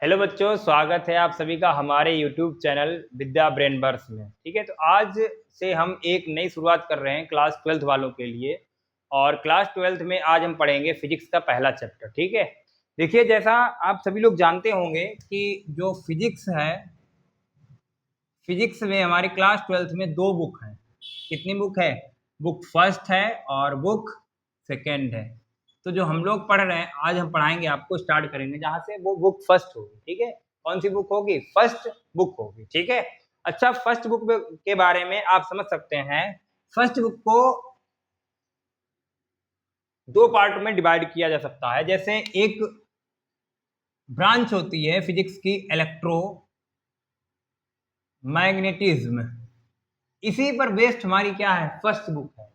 Hello बच्चों, स्वागत है आप सभी का हमारे YouTube चैनल विद्या ब्रेनवर्स में। ठीक है, तो आज से हम एक नई शुरुआत कर रहे हैं क्लास 12th वालों के लिए। और क्लास 12th में आज हम पढ़ेंगे फिजिक्स का पहला चैप्टर। ठीक है, देखिए जैसा आप सभी लोग जानते होंगे कि जो फिजिक्स है, फिजिक्स में हमारी क्लास 12th में दो बुक हैं। कितनी बुक है? बुक फर्स्ट है और बुक सेकेंड है। तो जो हम लोग पढ़ रहे हैं आज हम पढ़ाएंगे, आपको स्टार्ट करेंगे जहां से वो बुक फर्स्ट होगी। ठीक है, कौन सी बुक होगी? फर्स्ट बुक होगी। ठीक है, अच्छा, फर्स्ट बुक के बारे में आप समझ सकते हैं। फर्स्ट बुक को दो पार्ट में डिवाइड किया जा सकता है। जैसे एक ब्रांच होती है फिजिक्स की इलेक्ट्रो मैग्नेटिज्म, इसी पर बेस्ड हमारी क्या है? फर्स्ट बुक है।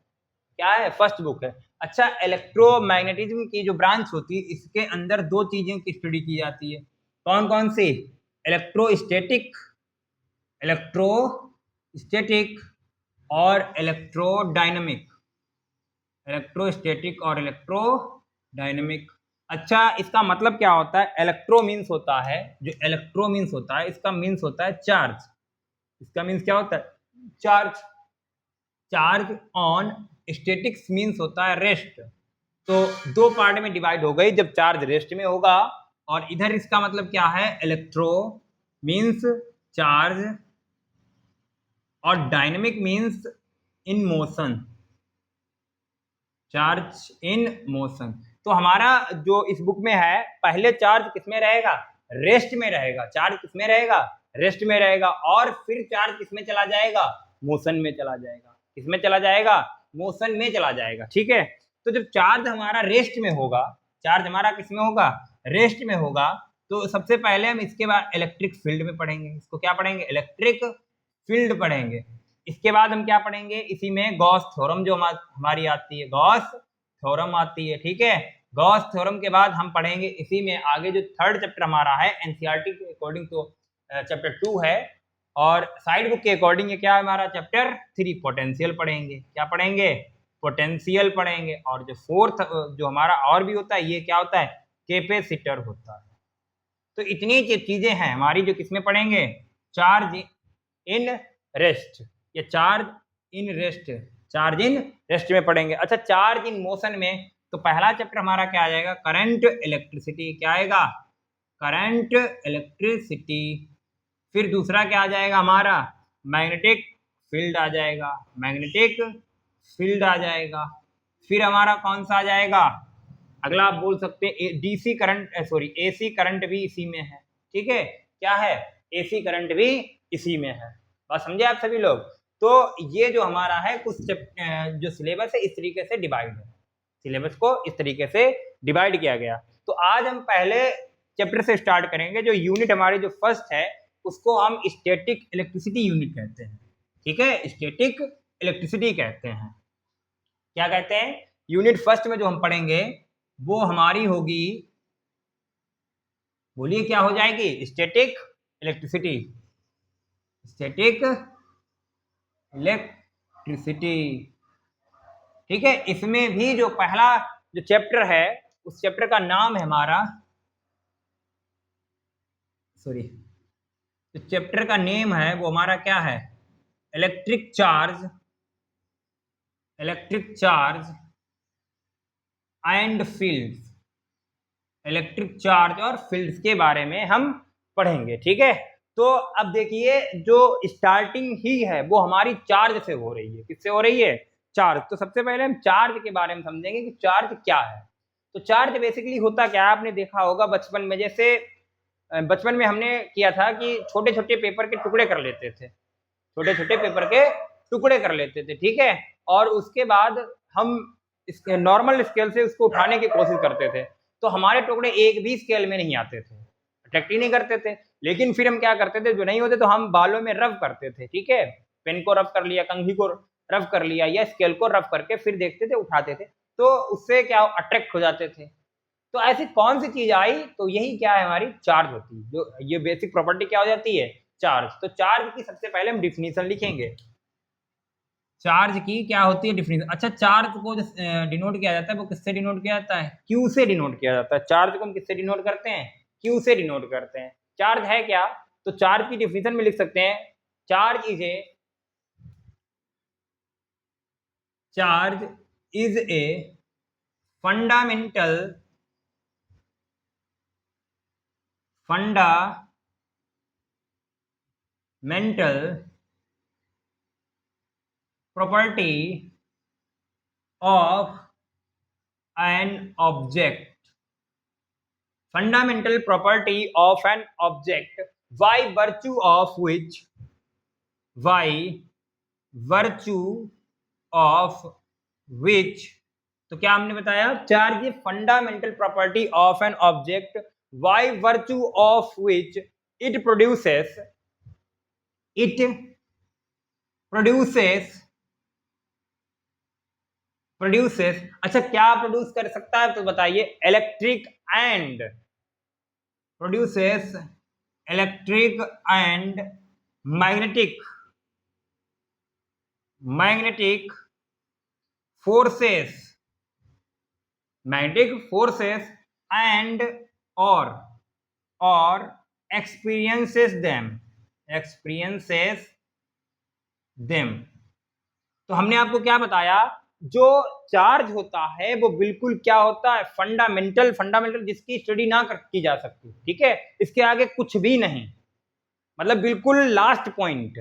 क्या है? फर्स्ट बुक है। अच्छा, इलेक्ट्रोमैग्नेटिज्म की जो ब्रांच होती है इसके अंदर दो चीजें की स्टडी की जाती है। कौन कौन सी? इलेक्ट्रोस्टैटिक, इलेक्ट्रोस्टैटिक और इलेक्ट्रोडायनामिक। इलेक्ट्रोस्टैटिक और इलेक्ट्रोडायनामिक। अच्छा, इसका मतलब क्या होता है? इलेक्ट्रो मीन्स होता है, जो इलेक्ट्रो मीन्स होता है इसका मीन्स होता है चार्ज। इसका मीन्स क्या होता है? Charge. Charge on statics means होता है रेस्ट। तो दो पार्ट में डिवाइड हो गई, जब चार्ज रेस्ट में होगा। और इधर इसका मतलब क्या है? इलेक्ट्रो मीन्स चार्ज और dynamic means in motion. Charge in motion. तो हमारा जो इस बुक में है, पहले चार्ज किसमें रहेगा? रेस्ट में रहेगा। चार्ज किसमें रहेगा? रेस्ट में रहेगा। और फिर चार्ज किसमें चला जाएगा? मोशन में चला जाएगा। किसमें चला जाएगा? मोशन में चला जाएगा। ठीक है, तो जब चार्ज हमारा रेस्ट में होगा, चार्ज हमारा किसमें होगा? रेस्ट में होगा। तो सबसे पहले हम इसके बाद इलेक्ट्रिक फील्ड में पढ़ेंगे। इसको क्या पढ़ेंगे? इलेक्ट्रिक फील्ड पढ़ेंगे। इसके बाद हम क्या पढ़ेंगे? इसी में गॉस थ्योरम जो हमारी आती है, गॉस थ्योरम आती है। ठीक है, गॉस थ्योरम के बाद हम पढ़ेंगे इसी में आगे जो थर्ड चैप्टर हमारा है एनसीईआरटी के अकॉर्डिंग, तो चैप्टर 2 है। और साइड बुक के अकॉर्डिंग ये क्या है हमारा? चैप्टर 3 पोटेंशियल पढ़ेंगे। क्या पढ़ेंगे? पोटेंशियल पढ़ेंगे। और जो फोर्थ जो हमारा और भी होता है, ये क्या होता है? कैपेसिटर होता है। तो इतनी चीजें हैं हमारी जो किसमें पढ़ेंगे? चार्ज इन रेस्ट, या charge in rest, charge in rest में पढ़ेंगे। अच्छा, चार्ज इन मोशन में तो पहला चैप्टर हमारा क्या आ जाएगा? Current electricity. क्या आएगा? Current electricity. फिर दूसरा क्या आ जाएगा हमारा? मैग्नेटिक फील्ड आ जाएगा। मैग्नेटिक फील्ड आ जाएगा। फिर हमारा कौन सा आ जाएगा? अगला आप बोल सकते हैं DC current, sorry AC current भी इसी में है। ठीक है, क्या है? एसी करंट भी इसी में है। बात समझे आप सभी लोग? तो ये जो हमारा है कुछ जो सिलेबस है इस तरीके से डिवाइड है। सिलेबस को इस तरीके से डिवाइड किया गया। तो आज हम पहले चैप्टर से स्टार्ट करेंगे। जो यूनिट हमारी जो फर्स्ट है उसको हम स्टैटिक इलेक्ट्रिसिटी यूनिट कहते हैं। ठीक है, स्टैटिक इलेक्ट्रिसिटी कहते हैं। क्या कहते हैं? यूनिट फर्स्ट में जो हम पढ़ेंगे वो हमारी होगी, बोलिए क्या हो जाएगी? Static electricity. Static electricity. ठीक है, इसमें भी जो पहला जो चैप्टर है उस चैप्टर का नाम है हमारा, सॉरी, जो चैप्टर का नेम है वो हमारा क्या है? Electric charge, electric charge and fields. Electric charge और फील्ड्स के बारे में हम पढ़ेंगे। ठीक है, तो अब देखिए जो स्टार्टिंग ही है वो हमारी चार्ज से हो रही है। किससे हो रही है? चार्ज। तो सबसे पहले हम चार्ज के बारे में समझेंगे कि चार्ज क्या है। तो चार्ज बेसिकली होता क्या है? आपने देखा होगा बचपन में, जैसे बचपन में हमने किया था कि छोटे छोटे पेपर के टुकड़े कर लेते थे। छोटे छोटे पेपर के टुकड़े कर लेते थे। ठीक है, और उसके बाद हम नॉर्मल स्केल से उसको उठाने की कोशिश करते थे। तो हमारे टुकड़े एक भी स्केल में नहीं आते थे, अट्रैक्ट ही नहीं करते थे। लेकिन फिर हम क्या करते थे, जो नहीं होते तो हम बालों में रब करते थे। ठीक है, पेन को रब कर लिया, कंघी को रब कर लिया, या स्केल को रब करके फिर देखते थे, उठाते थे, तो उससे क्या अट्रैक्ट हो जाते थे। तो ऐसी कौन सी चीज आई? तो यही क्या है? हमारी चार्ज होती है। जो ये बेसिक प्रॉपर्टी क्या हो जाती है? चार्ज। तो चार्ज की सबसे पहले हम डिफिनीशन लिखेंगे। चार्ज की क्या होती है? डिफिनीशन। अच्छा, चार्ज को डिनोट किया जाता है, वो किससे डिनोट किया जाता है? क्यू से डिनोट किया जाता है। चार्ज को हम किससे डिनोट करते हैं? क्यू से डिनोट करते हैं। चार्ज है क्या, तो चार्ज की डिफिनेशन में लिख सकते हैं, charge is a fundamental property of an object, fundamental property of an object by virtue of which तो क्या हमने बताया, charge fundamental property of an object by virtue of which it produces अच्छा क्या प्रोड्यूस कर सकता है, तो बताइए, electric and magnetic forces and or experiences them। तो हमने आपको क्या बताया, जो चार्ज होता है वो बिल्कुल क्या होता है, फंडामेंटल जिसकी स्टडी ना की जा सकती, ठीक है, इसके आगे कुछ भी नहीं, मतलब बिल्कुल लास्ट पॉइंट,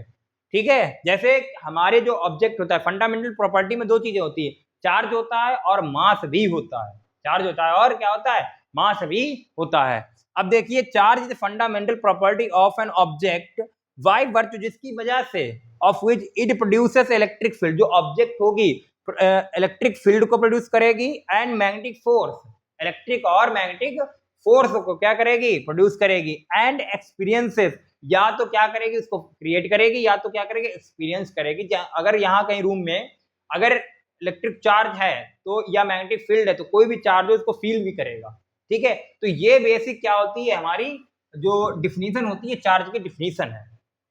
ठीक है। जैसे हमारे जो ऑब्जेक्ट होता है, फंडामेंटल प्रॉपर्टी में दो चीजें होती है, चार्ज होता है और मास भी होता है, चार्ज होता है और क्या होता है, मास भी होता है। अब देखिए, charge is fundamental property of an object by virtue, जिसकी वजह से of which it produces electric field, जो ऑब्जेक्ट होगी इलेक्ट्रिक फील्ड को प्रोड्यूस करेगी, एंड मैग्नेटिक फोर्स, इलेक्ट्रिक और मैग्नेटिक फोर्स को क्या करेगी, प्रोड्यूस करेगी, एंड एक्सपीरियंसेस, या तो क्या करेगी, उसको क्रिएट करेगी, या तो क्या करेगी, एक्सपीरियंस करेगी। अगर यहाँ कहीं रूम में अगर इलेक्ट्रिक चार्ज है तो या मैग्नेटिक फील्ड है, तो कोई भी चार्ज हो उसको फील भी करेगा, ठीक है। तो ये बेसिक क्या होती है, हमारी जो डिफिनीशन होती है, चार्ज की डिफिनीशन है,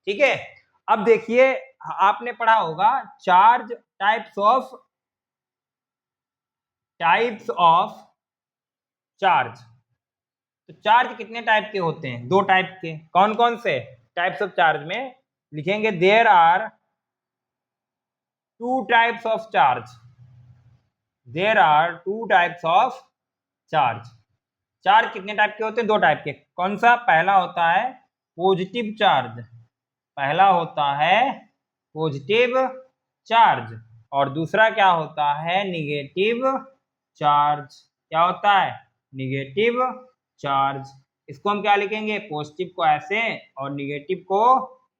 ठीक है। अब देखिए, आपने पढ़ा होगा चार्ज टाइप्स ऑफ चार्ज। तो चार्ज कितने टाइप के होते हैं, दो टाइप के, कौन कौन से टाइप्स ऑफ चार्ज में लिखेंगे, there are two types of charge, charge कितने टाइप के होते हैं, दो टाइप के। कौन सा, पहला होता है पॉजिटिव चार्ज, और दूसरा क्या होता है, निगेटिव चार्ज। क्या होता है, निगेटिव चार्ज। इसको हम क्या लिखेंगे, पॉजिटिव को ऐसे और निगेटिव को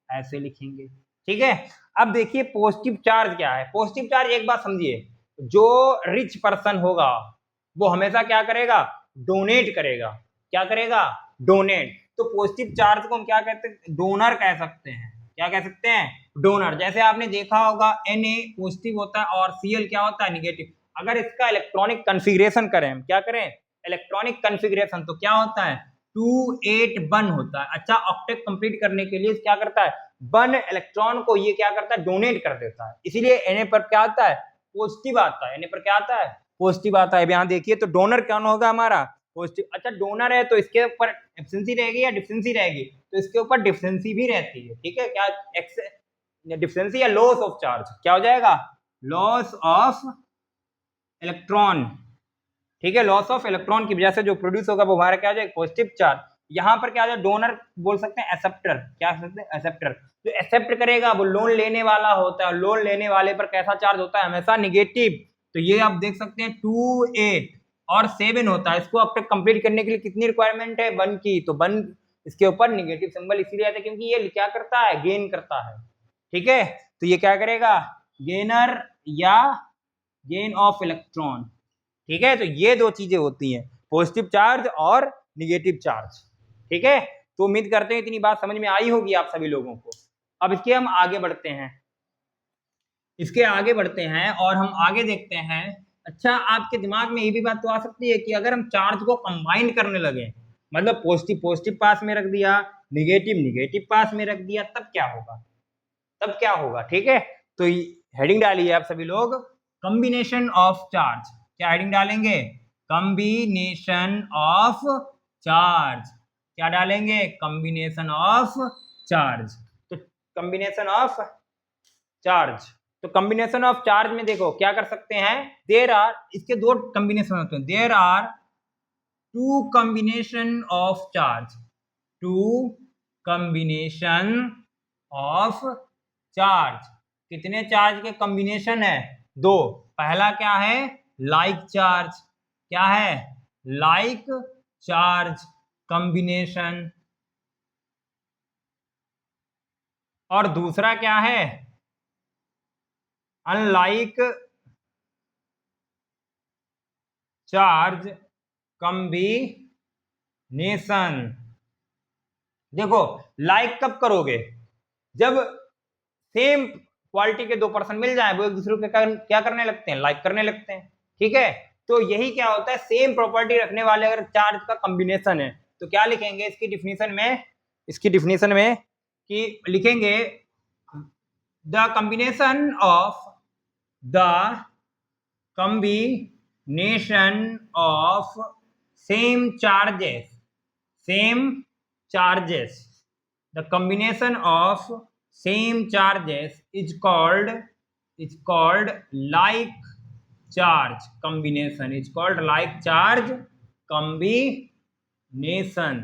ऐसे लिखेंगे, ठीक है। अब देखिए पॉजिटिव चार्ज क्या है। पॉजिटिव चार्ज, एक बात समझिए, जो रिच पर्सन होगा वो हमेशा क्या करेगा, डोनेट करेगा। क्या करेगा, डोनेट। तो पॉजिटिव चार्ज को हम क्या कहते हैं, डोनर कह सकते हैं। क्या कह सकते हैं, डोनर। जैसे आपने देखा होगा Na पॉजिटिव होता है और Cl क्या होता है, निगेटिव। अगर इसका इलेक्ट्रॉनिक कॉन्फ़िगरेशन करें, क्या करें, इलेक्ट्रॉनिक कॉन्फ़िगरेशन, तो क्या होता है, 281 होता है। अच्छा, ऑक्टेट कंप्लीट करने के लिए क्या करता है, 1 इलेक्ट्रॉन को ये क्या करता है, डोनेट कर देता है। इसीलिए Na पर क्या आता है, पॉजिटिव आता है। Na पर क्या आता है, पॉजिटिव आता है। यहाँ देखिए, तो डोनर कौन होगा, हमारा पॉजिटिव। अच्छा, डोनर है तो इसके ऊपर एफिशिएंसी रहेगी या डिफिशिएंसी रहेगी, तो इसके ऊपर डिफिशिएंसी भी रहती है, ठीक है। क्या डिफिशिएंसी या लॉस ऑफ चार्ज, क्या हो जाएगा, लॉस ऑफ इलेक्ट्रॉन, ठीक है। लॉस ऑफ इलेक्ट्रॉन की वजह से जो प्रोड्यूस होगा वो हमारा क्या हो जाएगा, पॉजिटिव चार्ज। यहाँ पर क्या हो जाएगा, डोनर बोल सकते हैं, एक्सेप्टर। क्या सकते हैं, एक्सेप्टर। जो एक्सेप्ट करेगा वो लोन लेने वाला होता है। लोन लेने वाले पर कैसा चार्ज होता है, हमेशा निगेटिव। तो ये आप देख सकते हैं 2, 8 और 7 होता है। इसको अब तक कंप्लीट करने के लिए कितनी रिक्वायरमेंट है, 1 की। तो 1 इसके ऊपर निगेटिव सिंबल इसीलिए आता है क्योंकि ये क्या करता है, गेन करता है, ठीक है। तो ये क्या करेगा, गेनर या गेन ऑफ इलेक्ट्रॉन, ठीक है। तो ये दो चीजें होती हैं, पॉजिटिव चार्ज और निगेटिव चार्ज, ठीक है। तो उम्मीद करते हैं इतनी बात समझ में आई होगी आप सभी लोगों को। अब इसके हम आगे बढ़ते हैं, और हम आगे देखते हैं। अच्छा, आपके दिमाग में ये भी बात तो आ सकती है कि अगर हम चार्ज को कंबाइन करने लगे, मतलब पॉजिटिव पास में रख दिया, निगेटिव पास में रख दिया, तब क्या होगा, ठीक है। तो हेडिंग डालिए आप सभी लोग, कॉम्बिनेशन ऑफ चार्ज। क्या हेडिंग डालेंगे, कॉम्बिनेशन ऑफ चार्ज। क्या डालेंगे, कॉम्बिनेशन ऑफ चार्ज। तो कॉम्बिनेशन ऑफ चार्ज, तो कॉम्बिनेशन ऑफ चार्ज में देखो क्या कर सकते हैं, देयर आर, इसके दो कॉम्बिनेशन होते हैं, there are two combination of charge, two combination of charge. कितने चार्ज के कॉम्बिनेशन है, दो। पहला क्या है, लाइक चार्ज, क्या है, लाइक चार्ज कॉम्बिनेशन, और दूसरा क्या है, अनलाइक चार्ज कॉम्बिनेशन। देखो लाइक कब करोगे, जब सेम क्वालिटी के दो पर्सन मिल जाए, वो एक दूसरे को क्या करने लगते हैं, लाइक करने लगते हैं। ठीक है, तो यही क्या होता है, सेम प्रॉपर्टी रखने वाले अगर चार्ज का कॉम्बिनेशन है, तो क्या लिखेंगे इसकी डिफिनीशन में, इसकी डिफिनीशन में कि लिखेंगे the combination of the combination of same charges, same charges, the combination of same charges is called like charge combination, is called like charge combination।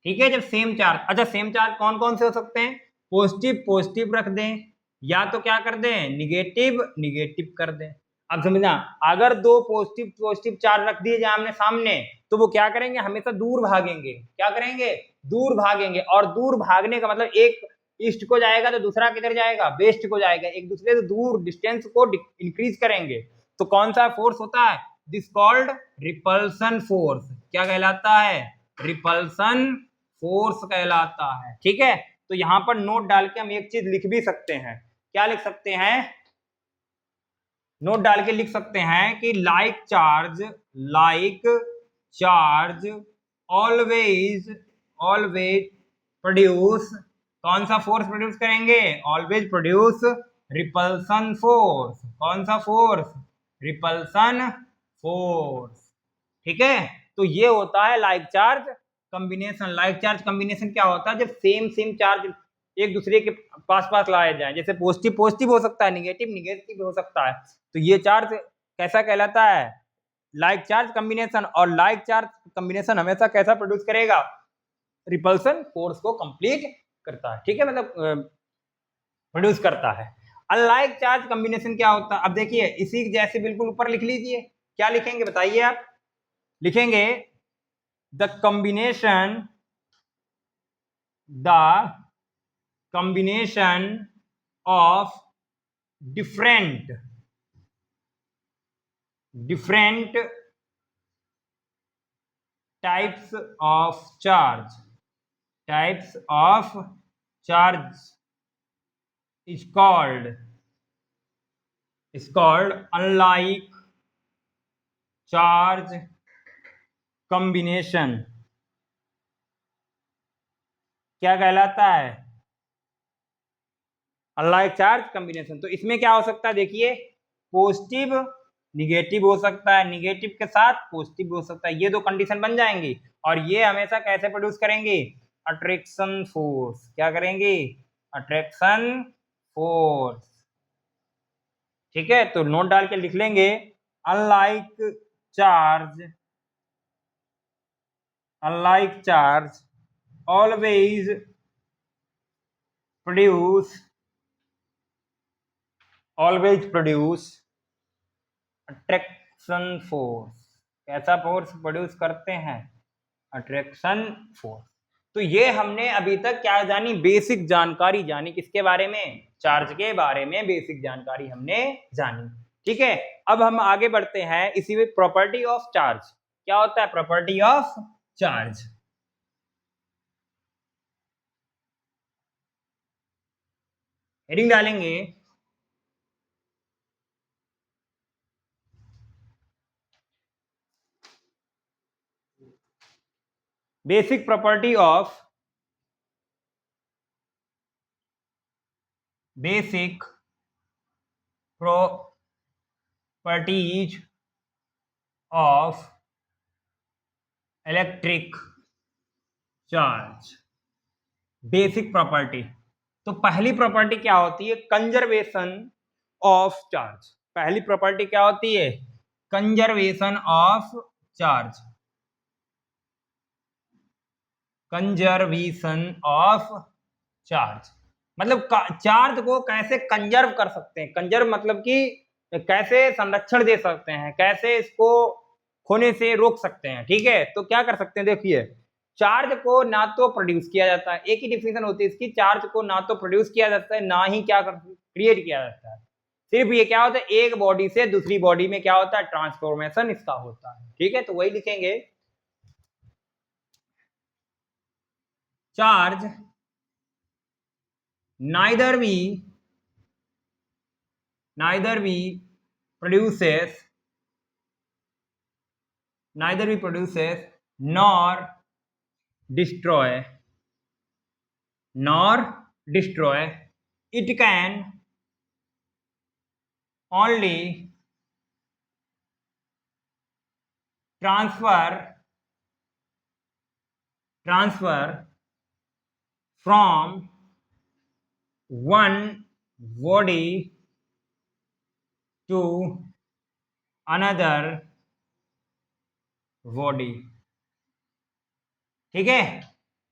ठीक है, जब सेम चार्ज, अच्छा सेम चार्ज कौन कौन से हो सकते हैं, पॉजिटिव पॉजिटिव रख दें, या तो क्या कर दें, निगेटिव निगेटिव कर दें। अब समझना, अगर दो पॉजिटिव पॉजिटिव चार्ज रख दिए जाए आमने सामने, तो वो क्या करेंगे, हमेशा दूर भागेंगे, क्या करेंगे, दूर भागेंगे। और दूर भागने का मतलब एक ईस्ट को जाएगा तो दूसरा किधर जाएगा, वेस्ट को जाएगा, एक दूसरे से दूर डिस्टेंस को इंक्रीज करेंगे। तो कौन सा फोर्स होता है, दिस कॉल्ड रिपल्सन फोर्स। क्या कहलाता है, रिपल्सन फोर्स कहलाता है। ठीक है, तो यहां पर नोट डाल के हम एक चीज लिख भी सकते हैं, क्या लिख सकते हैं, नोट डाल के लिख सकते हैं कि like charge always always produce, कौन सा फोर्स प्रोड्यूस करेंगे, ऑलवेज प्रोड्यूस रिपल्सन फोर्स। कौन सा फोर्स, रिपल्सन फोर्स। ठीक है, तो ये होता है like charge combination. Like charge combination क्या होता है, जब सेम सेम चार्ज एक दूसरे के पास पास लाए जाए, जैसे पॉजिटिव पॉजिटिव हो सकता है, निगेटिव निगेटिव हो सकता है, तो ये चार्ज कैसा कहलाता है, लाइक चार्ज कॉम्बिनेशन। और लाइक चार्ज कॉम्बिनेशन हमेशा कैसा प्रोड्यूस करेगा, रिपल्सन फोर्स को कंप्लीट करता है। ठीक है, मतलब प्रोड्यूस करता है। अनलाइक चार्ज कॉम्बिनेशन क्या होता है, अब देखिए इसी जैसे बिल्कुल ऊपर लिख लीजिए, क्या लिखेंगे बताइए आप, लिखेंगे the combination of different types of charge is called unlike charge combination। क्या कहलाता है, अनलाइक चार्ज कॉम्बिनेशन। तो इसमें क्या हो सकता है, देखिए पॉजिटिव निगेटिव हो सकता है, निगेटिव के साथ पॉजिटिव हो सकता है, ये दो कंडीशन बन जाएंगी। और ये हमेशा कैसे प्रोड्यूस करेंगे, अट्रैक्शन फोर्स। क्या करेंगे, अट्रैक्शन फोर्स। ठीक है, तो नोट डाल के लिख लेंगे unlike charge always produce attraction force. कैसा फोर्स प्रोड्यूस करते हैं, अट्रैक्शन फोर्स। तो ये हमने अभी तक क्या जानी, बेसिक जानकारी जानी, किसके बारे में, चार्ज के बारे में बेसिक जानकारी हमने जानी। ठीक है, अब हम आगे बढ़ते हैं इसी में, प्रॉपर्टी ऑफ चार्ज। क्या होता है प्रॉपर्टी ऑफ चार्ज, हेडिंग डालेंगे basic property of electric charge. Basic property, तो पहली प्रॉपर्टी क्या होती है? Conservation of charge. पहली प्रॉपर्टी क्या होती है? Conservation of charge. Conservation of charge मतलब चार्ज को कैसे कंजर्व कर सकते हैं। कंजर्व मतलब कि कैसे संरक्षण दे सकते हैं, कैसे इसको खोने से रोक सकते हैं। ठीक है, तो क्या कर सकते हैं, देखिए चार्ज को ना तो प्रोड्यूस किया जाता है, एक ही डिफिनेशन होती है इसकी, चार्ज को ना तो प्रोड्यूस किया जाता है ना ही क्या क्रिएट किया जाता है। सिर्फ ये क्या होता है, एक बॉडी से दूसरी बॉडी में क्या होता है, ट्रांसफॉर्मेशन इसका होता है। ठीक है, तो वही लिखेंगे, charge neither we produces nor destroy it can only transfer from one body to another body। ठीक है,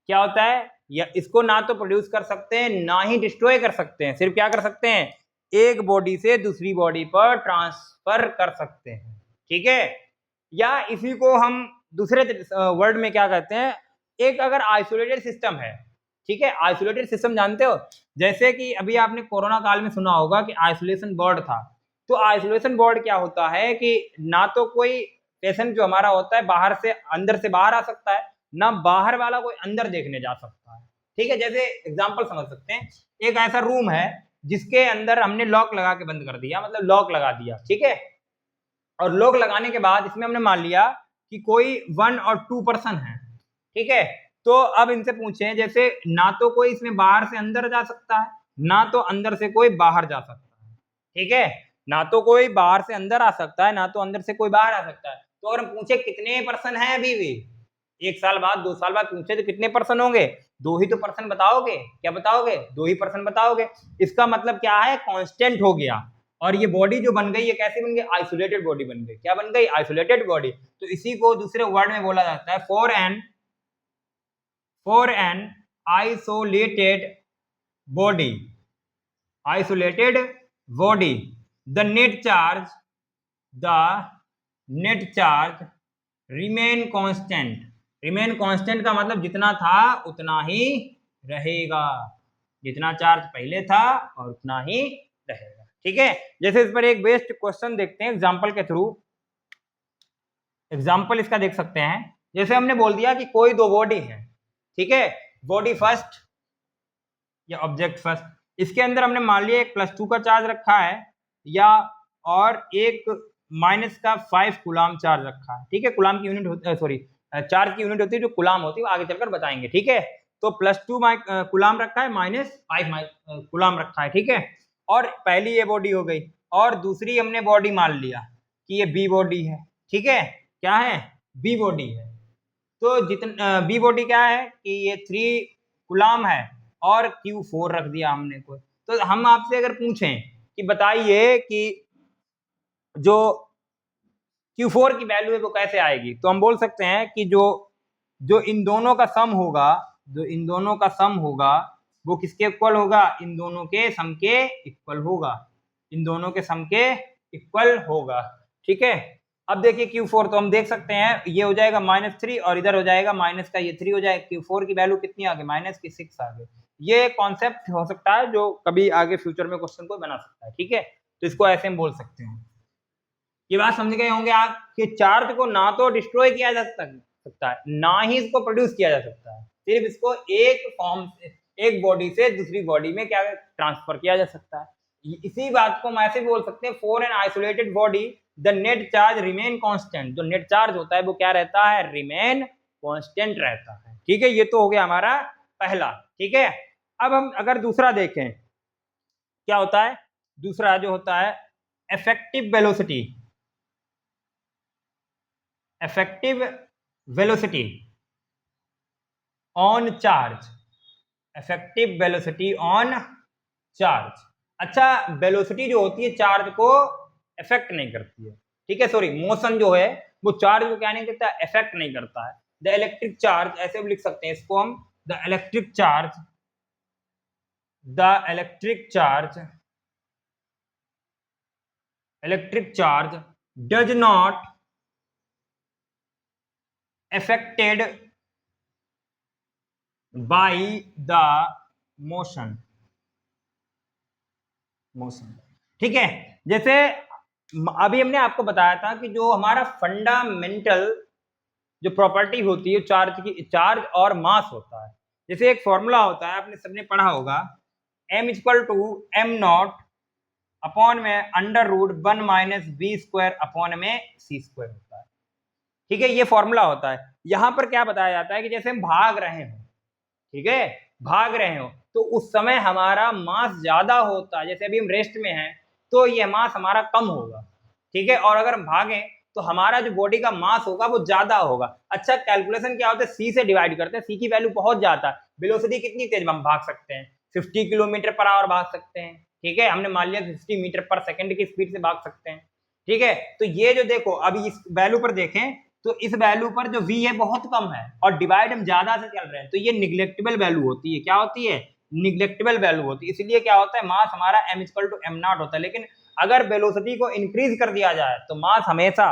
क्या होता है, या इसको ना तो प्रोड्यूस कर सकते हैं ना ही डिस्ट्रॉय कर सकते हैं, सिर्फ क्या कर सकते हैं, एक बॉडी से दूसरी बॉडी पर ट्रांसफर कर सकते हैं। ठीक है, या इसी को हम दूसरे वर्ड में क्या कहते हैं, एक अगर आइसोलेटेड सिस्टम है। ठीक है, आइसोलेटेड सिस्टम जानते हो, जैसे कि अभी आपने कोरोना काल में सुना होगा कि आइसोलेशन वार्ड था। तो आइसोलेशन वार्ड क्या होता है कि ना तो कोई पेशेंट जो हमारा होता है बाहर से अंदर से बाहर आ सकता है, ना बाहर वाला कोई अंदर देखने जा सकता है। ठीक है, जैसे एग्जांपल समझ सकते हैं, एक ऐसा रूम है जिसके अंदर हमने लॉक लगा के बंद कर दिया, मतलब लॉक लगा दिया। ठीक है, और लॉक लगाने के बाद इसमें हमने मान लिया कि कोई 1 और 2 पर्सन है। ठीक है, तो अब इनसे पूछें, जैसे ना तो कोई इसमें बाहर से अंदर जा सकता है, ना तो अंदर से कोई बाहर जा सकता है। ठीक है, ना तो कोई बाहर से अंदर आ सकता है, ना तो अंदर से कोई बाहर आ सकता है। तो अगर हम पूछे कितने पर्सन है अभी भी, 1 साल बाद 2 साल बाद पूछे तो कितने पर्सन होंगे, 2 ही तो पर्सन बताओगे। क्या बताओगे, 2 ही पर्सन बताओगे। इसका मतलब क्या है, कांस्टेंट हो गया। और ये बॉडी जो बन गई, ये कैसी बन गई, आइसोलेटेड बॉडी बन गई। क्या बन गई, आइसोलेटेड बॉडी। तो इसी को दूसरे वर्ड में बोला जाता है, for an isolated body, the net charge remain constant का मतलब जितना था उतना ही रहेगा, जितना चार्ज पहले था और उतना ही रहेगा। ठीक है, जैसे इस पर एक बेस्ट क्वेश्चन देखते हैं एग्जांपल के थ्रू। एग्जांपल इसका देख सकते हैं, जैसे हमने बोल दिया कि कोई दो बॉडी है। ठीक है, बॉडी फर्स्ट या ऑब्जेक्ट फर्स्ट, इसके अंदर हमने मान लिया एक +2 का चार्ज रखा है, या और एक माइनस का 5 कूलाम चार्ज रखा है। ठीक है, कूलाम की यूनिट सॉरी चार्ज की यूनिट होती है जो कूलाम होती है, वो आगे चलकर बताएंगे। ठीक है, तो +2 कूलाम रखा है, -5 कूलाम रखा है। ठीक है, और पहली ये बॉडी हो गई, और दूसरी हमने बॉडी मान लिया कि ये बी बॉडी है। ठीक है, क्या है, बी बॉडी है। तो जितना बी बॉडी क्या है कि ये 3 कूलाम है और Q4 रख दिया हमने कोई। तो हम आपसे अगर पूछें कि बताइए कि जो Q4 की वैल्यू है वो कैसे आएगी, तो हम बोल सकते हैं कि जो इन दोनों का सम होगा, वो किसके इक्वल होगा, इन दोनों के सम के इक्वल होगा, ठीक है, अब देखिए Q4 तो हम देख सकते हैं ये हो जाएगा -3 और इधर हो जाएगा माइनस का ये 3 हो जाएगा। Q4 की वैल्यू कितनी आ गई, -6 आ गई। ये कॉन्सेप्ट हो सकता है जो कभी आगे फ्यूचर में क्वेश्चन को बना सकता है। ठीक है, तो इसको ऐसे हम बोल सकते हैं। ये बात समझ गए होंगे आप कि चार्ज को ना तो डिस्ट्रॉय किया जा सकता है ना ही इसको प्रोड्यूस किया जा सकता है, सिर्फ इसको एक फॉर्म से, एक बॉडी से दूसरी बॉडी में क्या ट्रांसफर किया जा सकता है। इसी बात को हम ऐसे भी बोल सकते हैं, for an isolated body the net charge remain constant. जो नेट चार्ज होता है वो क्या रहता है, रिमेन कांस्टेंट रहता है। ठीक है, ये तो हो गया हमारा पहला। ठीक है, अब हम अगर दूसरा देखें क्या होता है, दूसरा जो होता है effective velocity. Effective velocity on charge, effective velocity on charge. अच्छा, वेलोसिटी जो होती है चार्ज को इफेक्ट नहीं करती है, ठीक है, सॉरी, मोशन जो है वो चार्ज को क्या नहीं करता, इफेक्ट नहीं करता है। द इलेक्ट्रिक चार्ज, ऐसे भी लिख सकते हैं इसको हम, the electric charge, the electric charge, electric charge does not affected by the motion, motion, ठीक है। जैसे अभी हमने आपको बताया था कि जो हमारा फंडामेंटल जो प्रॉपर्टी होती है चार्ज की, चार्ज और मास होता है। जैसे एक फॉर्मूला होता है, आपने सबने पढ़ा होगा, m equal to M naught upon में under root 1 minus B square upon में सी स्क्वायर होता है, ठीक है, ये फॉर्मूला होता है। यहां पर क्या बताया जाता है कि जैसे हम भाग रहे हो, ठीक है, भाग रहे हो, तो उस समय हमारा मास ज्यादा होता है, जैसे अभी हम रेस्ट में हैं तो ये मास हमारा कम होगा, ठीक है, और अगर हम भागें तो हमारा जो बॉडी का मास होगा वो ज्यादा होगा। अच्छा, कैलकुलेशन क्या होता है, सी से डिवाइड करते हैं, सी की वैल्यू बहुत ज्यादा है, वेलोसिटी कितनी तेज हम भाग सकते हैं, 50 किलोमीटर पर आवर भाग सकते हैं, ठीक है, हमने मान लिया 50 मीटर पर सेकंड की स्पीड से भाग सकते हैं, ठीक है। तो ये जो देखो अभी इस वैल्यू पर देखें तो इस वैल्यू पर जो v है बहुत कम है और डिवाइड हम ज्यादा से चल रहे हैं, तो ये निग्लेक्टेबल वैल्यू होती है, क्या होती है, निग्लेक्टेबल वैल्यू होती है। इसलिए क्या होता है, मास हमारा m equal to M not होता है। लेकिन अगर वेलोसिटी को इंक्रीज कर दिया जाए तो मास हमेशा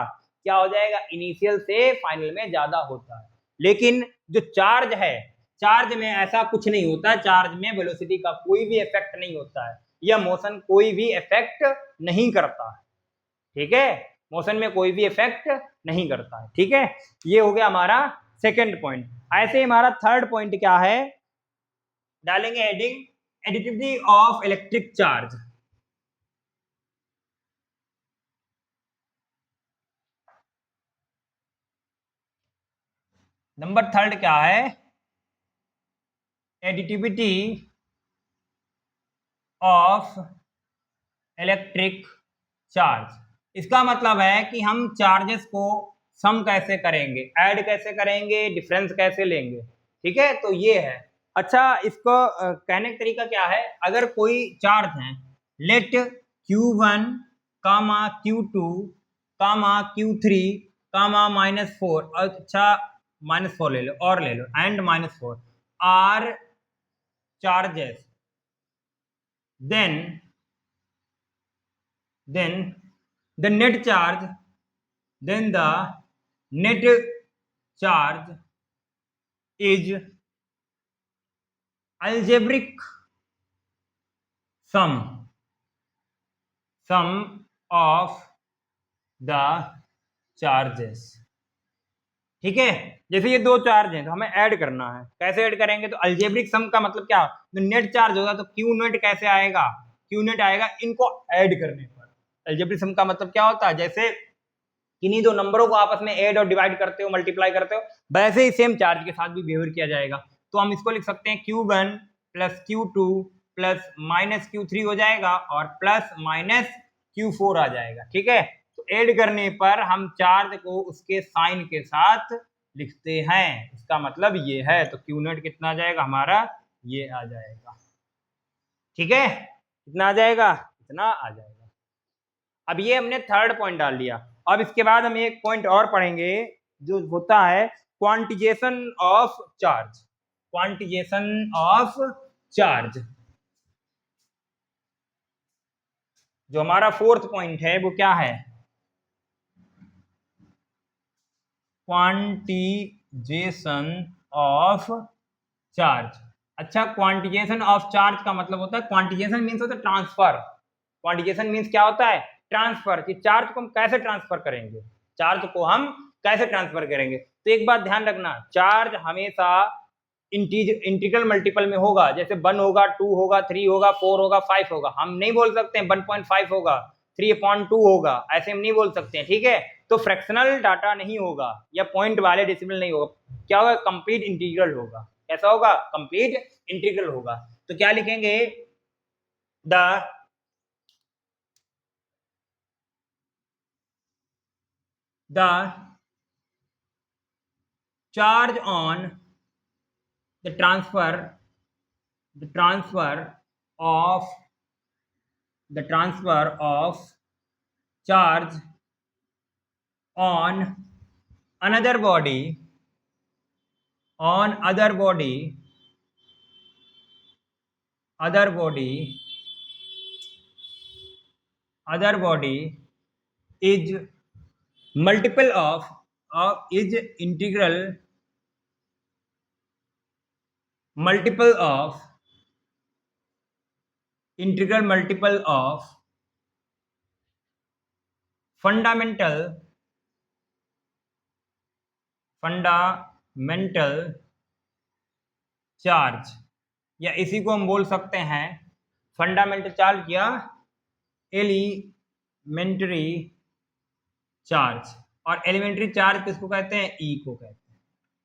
क्या हो जाएगा, इनिशियल से फाइनल में ज्यादा होता है। लेकिन जो चार्ज है, चार्ज में ऐसा कुछ नहीं होता है, चार्ज में वेलोसिटी का कोई भी इफेक्ट नहीं होता है, या मोशन कोई भी इफेक्ट नहीं करता है, ठीक है, मोशन में कोई भी इफेक्ट नहीं करता है, ठीक है। ये हो गया हमारा सेकंड पॉइंट। ऐसे ही हमारा थर्ड पॉइंट क्या है, डालेंगे heading additivity of electric charge. Number third क्या है, एडिटिविटी ऑफ इलेक्ट्रिक चार्ज। इसका मतलब है कि हम चार्जेस को सम कैसे करेंगे, ऐड कैसे करेंगे, डिफरेंस कैसे लेंगे, ठीक है, तो ये है। अच्छा, इसको कहने का तरीका क्या है, अगर कोई चार्ज है, लेट Q1 कामा Q2 कामा Q3 कामा -4, अच्छा -4 ले लो और ले लो, and -4 are charges, then the net charge, then the net charge is algebraic sum of the charges, ठीक है। जैसे ये दो चार्ज हैं तो हमें ऐड करना है, कैसे ऐड करेंगे, तो अलजेब्रिक सम का मतलब क्या, तो नेट चार्ज होगा तो क्यू नेट कैसे आएगा, क्यू नेट आएगा इनको ऐड करने पर। अलजेब्रिक सम का मतलब क्या होता है, जैसे किन्हीं दो नंबरों को आपस में ऐड और डिवाइड करते हो, मल्टीप्लाई करते हो, वैसे ही सेम चार्ज के साथ भी बिहेवियर किया जाएगा। तो हम इसको लिख सकते हैं Q1 plus Q2 plus minus Q3 हो जाएगा और प्लस माइनस Q4 आ जाएगा, ठीक है। तो ऐड करने पर हम चार्ज को उसके साइन के साथ लिखते हैं, इसका मतलब ये है। तो Q नेट कितना आ जाएगा हमारा, ये आ जाएगा, ठीक है, कितना आ जाएगा, इतना आ जाएगा। अब ये हमने थर्ड पॉइंट डाल दिया। अब इसके बाद हम एक पॉइंट और पढ़ेंगे जो होता है quantisation of charge, quantisation of charge. जो हमारा फोर्थ पॉइंट है वो क्या है, क्वांटिजेशन ऑफ चार्ज। अच्छा, क्वांटिजेशन ऑफ चार्ज का मतलब होता है, क्वांटिजेशन मीन्स होता है ट्रांसफर, क्वांटिजेशन मीन्स क्या होता है, ट्रांसफर, कि चार्ज को हम कैसे ट्रांसफर करेंगे, चार्ज को हम कैसे ट्रांसफर करेंगे। तो एक बात ध्यान रखना, चार्ज हमेशा इंटीग्रल मल्टीपल में होगा, जैसे 1 होगा, 2 होगा, 3 होगा, 4 होगा, 5 होगा। हम नहीं बोल सकते हैं 1.5 होगा, 3/2 होगा, ऐसे हम नहीं बोल सकते हैं, ठीक है। तो फ्रैक्शनल डाटा नहीं होगा या पॉइंट वाले डेसिमल नहीं होगा, क्या होगा, कंप्लीट इंटीग्रल होगा। कैसा होगा, कंप्लीट इंटीग्रल होगा। तो क्या लिखेंगे, the charge on the transfer of charge on another body is multiple of is integral multiple of fundamental charge, या इसी को हम बोल सकते हैं फंडामेंटल चार्ज या एलिमेंट्री चार्ज। और एलिमेंट्री चार्ज किसको कहते हैं? ई को कहते हैं।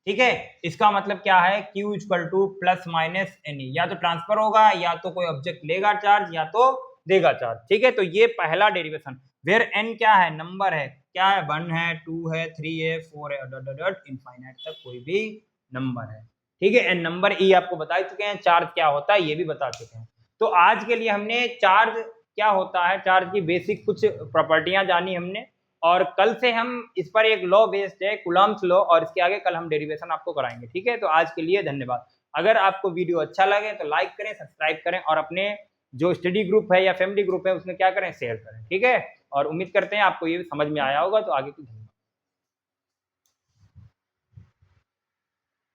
ठीक है, इसका मतलब क्या है? Q equal to plus minus N, या तो ट्रांसफर होगा, या तो कोई ऑब्जेक्ट लेगा चार्ज, या तो देगा चार्ज। ठीक है, तो ये पहला डेरिवेशन। वेयर एन क्या है? नंबर है। क्या है? 1 है, 2 है, 3 है, 4 है, इनफाइनाइट तक कोई भी नंबर है। ठीक है, एन नंबर। ई आपको बता चुके हैं, चार्ज क्या होता है ये भी बता चुके हैं। तो आज के लिए हमने चार्ज क्या होता है, चार्ज की बेसिक कुछ प्रॉपर्टियां जानी हमने, और कल से हम इस पर एक लॉ बेस्ड है, कूलम्ब्स लॉ, और इसके आगे कल हम डेरिवेशन आपको कराएंगे। ठीक है, तो आज के लिए धन्यवाद। अगर आपको वीडियो अच्छा लगे तो लाइक करें, सब्सक्राइब करें, और अपने जो स्टडी ग्रुप है या फैमिली ग्रुप है उसमें क्या करें? शेयर करें। ठीक है, और उम्मीद करते हैं आपको ये समझ में आया होगा। तो आगे की